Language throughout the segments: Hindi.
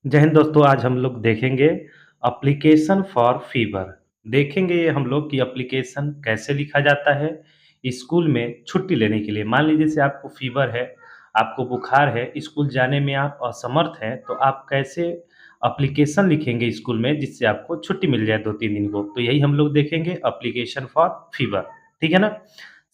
जय हिंद दोस्तों, आज हम लोग देखेंगे एप्लीकेशन फॉर फीवर। देखेंगे ये हम लोग कि एप्लीकेशन कैसे लिखा जाता है स्कूल में छुट्टी लेने के लिए। मान लीजिए से आपको फीवर है, आपको बुखार है, स्कूल जाने में आप असमर्थ हैं, तो आप कैसे एप्लीकेशन लिखेंगे स्कूल में जिससे आपको छुट्टी मिल जाए 2-3 दिन को। तो यही हम लोग देखेंगे एप्लीकेशन फॉर फीवर, ठीक है ना?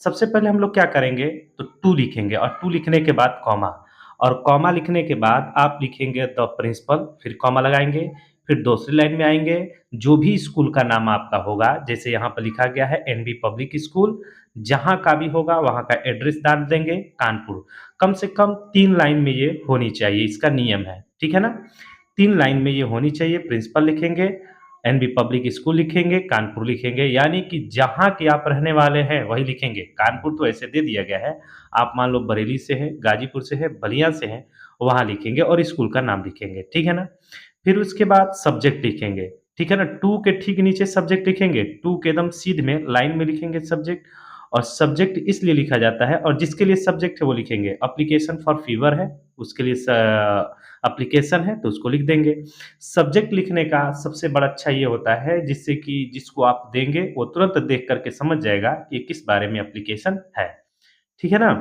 सबसे पहले हम लोग क्या करेंगे तो टू लिखेंगे और टू लिखने के बाद कॉमा और कॉमा लिखने के बाद आप लिखेंगे द प्रिंसिपल, फिर कॉमा लगाएँगे, फिर दूसरी लाइन में आएँगे, जो भी स्कूल का नाम आपका होगा, जैसे यहाँ पर लिखा गया है एनबी पब्लिक स्कूल, जहाँ का भी होगा वहाँ का एड्रेस डाल देंगे कानपुर। कम से कम 3 लाइन में ये होनी चाहिए, इसका नियम है, ठीक है ना? 3 लाइन में ये होनी चाहिए, प्रिंसिपल लिखेंगे, एनबी पब्लिक स्कूल लिखेंगे, कानपुर लिखेंगे, यानी कि जहाँ के आप रहने वाले हैं वही लिखेंगे। कानपुर तो ऐसे दे दिया गया है, आप मान लो बरेली से हैं, गाजीपुर से हैं, बलिया से हैं, वहाँ लिखेंगे और स्कूल का नाम लिखेंगे, ठीक है ना? फिर उसके बाद सब्जेक्ट लिखेंगे, ठीक है ना? टू के ठीक नीचे सब्जेक्ट लिखेंगे, टू के एकदम सीध में लाइन में लिखेंगे सब्जेक्ट और सब्जेक्ट इसलिए लिखा जाता है और जिसके लिए सब्जेक्ट है वो लिखेंगे। एप्लीकेशन फॉर फीवर है, उसके लिए एप्लीकेशन है तो उसको लिख देंगे। सब्जेक्ट लिखने का सबसे बड़ा अच्छा ये होता है जिससे कि जिसको आप देंगे वो तुरंत देख करके समझ जाएगा कि किस बारे में एप्लीकेशन है, ठीक है ना?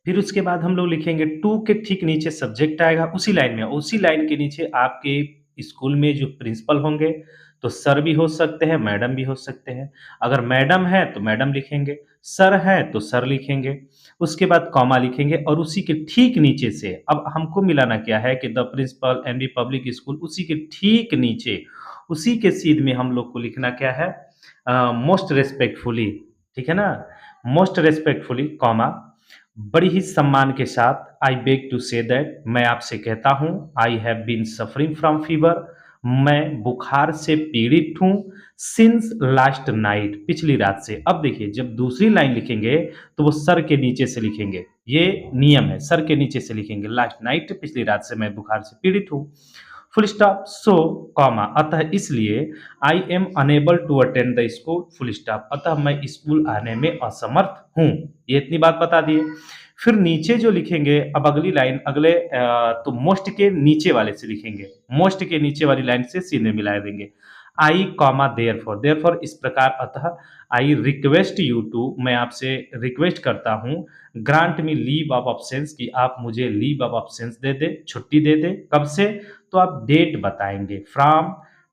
फिर उसके बाद हम लोग लिखेंगे टू के ठीक नीचे सब्जेक्ट आएगा उसी लाइन में, उसी लाइन के नीचे आपके स्कूल में जो प्रिंसिपल होंगे, तो सर भी हो सकते हैं, मैडम भी हो सकते हैं। अगर मैडम है तो मैडम लिखेंगे, सर है तो सर लिखेंगे। उसके बाद कॉमा लिखेंगे और उसी के ठीक नीचे से अब हमको मिलाना क्या है कि the principal NB public school, उसी के ठीक नीचे, उसी के सीध में हम लोग को लिखना क्या है मोस्ट रिस्पेक्टफुली, ठीक है ना? मोस्ट रिस्पेक्टफुली कॉमा बड़ी ही सम्मान के साथ I beg to say that, मैं आपसे कहता हूँ I have been suffering from fever, मैं बुखार से पीड़ित हूँ सिंस लास्ट नाइट, पिछली रात से। अब देखिए जब दूसरी लाइन लिखेंगे तो वो सर के नीचे से लिखेंगे, ये नियम है, सर के नीचे से लिखेंगे लास्ट नाइट, पिछली रात से मैं बुखार से पीड़ित हूँ। फुल स्टॉप सो कॉमा अतः इसलिए I am unable to attend the school full stop, अतः मैं स्कूल आने में असमर्थ हूँ। ये इतनी बात बता दिए। फिर नीचे जो लिखेंगे अब अगली लाइन अगले तो मोस्ट के नीचे वाले से लिखेंगे, मोस्ट के नीचे वाली लाइन से सीधे मिला देंगे। आई कॉमा देयरफॉर इस प्रकार अतः आई रिक्वेस्ट यू टू, मैं आपसे रिक्वेस्ट करता हूँ, grant me leave of absence की आप मुझे लीव ऑफ एब्सेंस दे दे, छुट्टी दे दे। कब से? तो आप डेट बताएंगे फ्रॉम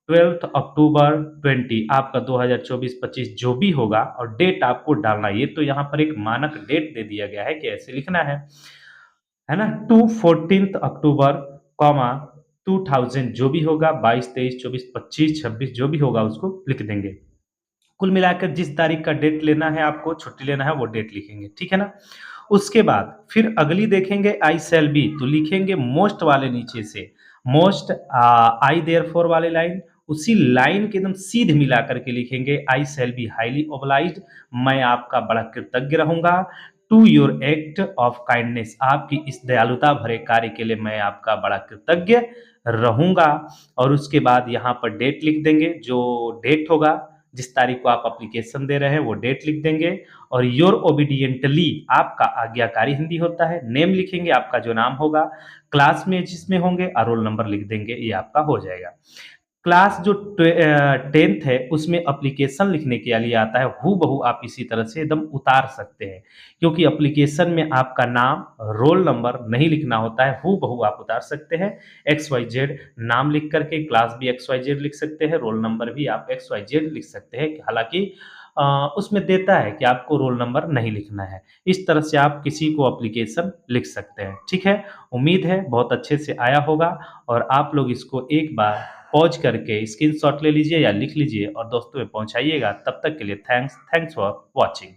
12 अक्टूबर 20, आपका 2024-25 जो भी होगा और डेट आपको डालना, ये तो यहाँ पर एक मानक डेट दे दिया गया है कि ऐसे लिखना है ना? टू 14 अक्टूबर कॉमा 2000 जो भी होगा 22, 23, 24, 25, 26 जो भी होगा उसको लिख देंगे। कुल मिलाकर जिस तारीख का डेट लेना है आपको, छुट्टी लेना है वो डेट लिखेंगे, ठीक है ना? उसके बाद फिर अगली देखेंगे आई शैल बी, तो लिखेंगे मोस्ट वाले नीचे से, मोस्ट आई देयरफॉर वाली लाइन, उसी लाइन के एकदम सीध मिला करके लिखेंगे आई शैल बी हाईली ओबलाइज्ड, मैं आपका बड़ा कृतज्ञ रहूँगा, to your act of kindness, आपकी इस दयालुता भरे कार्य के लिए मैं आपका बड़ा कृतज्ञ रहूँगा। और उसके बाद यहाँ पर डेट लिख देंगे, जो डेट होगा जिस तारीख को आप एप्लीकेशन दे रहे हैं वो डेट लिख देंगे और योर ओबीडिएंटली आपका आज्ञाकारी हिंदी होता है, नेम लिखेंगे आपका जो नाम होगा, क्लास में जिसमें होंगे और रोल नंबर लिख देंगे, ये आपका हो जाएगा। क्लास जो 10th है उसमें एप्लीकेशन लिखने के लिए आता है, हूबहू आप इसी तरह से एकदम उतार सकते हैं, क्योंकि एप्लीकेशन में आपका नाम, रोल नंबर नहीं लिखना होता है, हूबहू आप उतार सकते हैं। XYZ नाम लिख करके क्लास भी XYZ लिख सकते हैं, रोल नंबर भी आप XYZ लिख सकते हैं। हालाँकि उसमें देता है कि आपको रोल नंबर नहीं लिखना है। इस तरह से आप किसी को एप्लीकेशन लिख सकते हैं, ठीक है? उम्मीद है बहुत अच्छे से आया होगा और आप लोग इसको एक बार पॉज करके स्क्रीनशॉट ले लीजिए या लिख लीजिए और दोस्तों में पहुँचाइएगा। तब तक के लिए थैंक्स फॉर वॉचिंग।